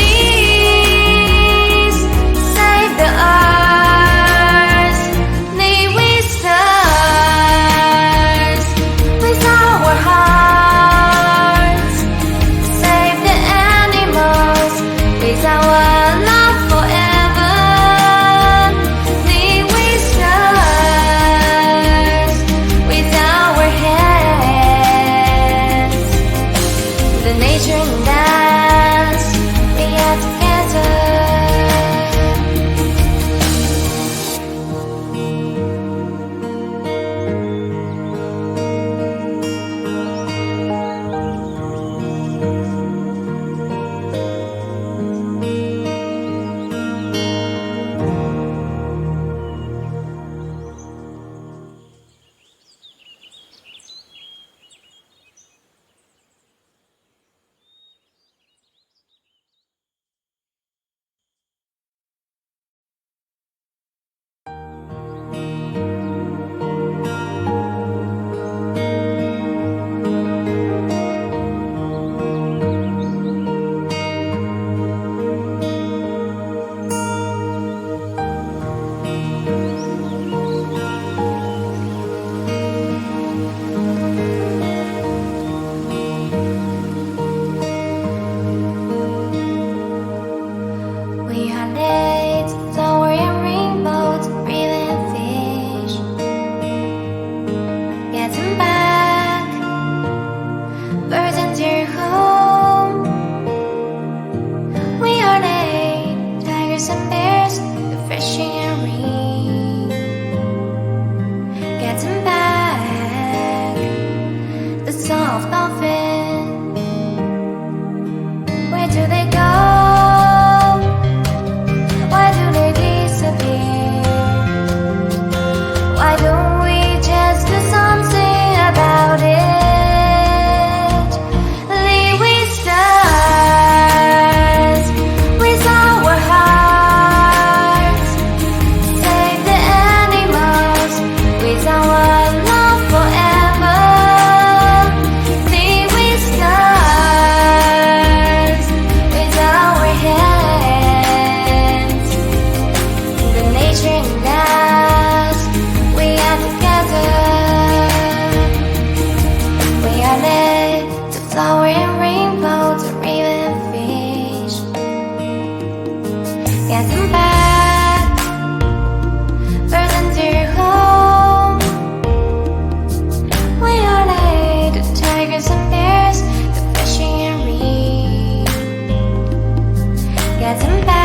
knees, save the earth, need we stars with our hearts, save the animals with our love forever, need we stars with our hands, the nature and dance we are together. We are late, flower and rainbows, brilliant fish. Getting back, birds and deer home. We are late, tigers and bears, refreshing and rain. Getting back, the song of dolphin. Where do they go? Why do they disappear? Why don't we just do something about it? Leave with stars, with our hearts, save the animals with our love forever. Leave with stars, with our hands, the nature and us, we are together. We are led to flower and rainbow, to river and fish. Getting back, birds and deer home. We are led to tigers and bears, to fishing and reef. Getting back.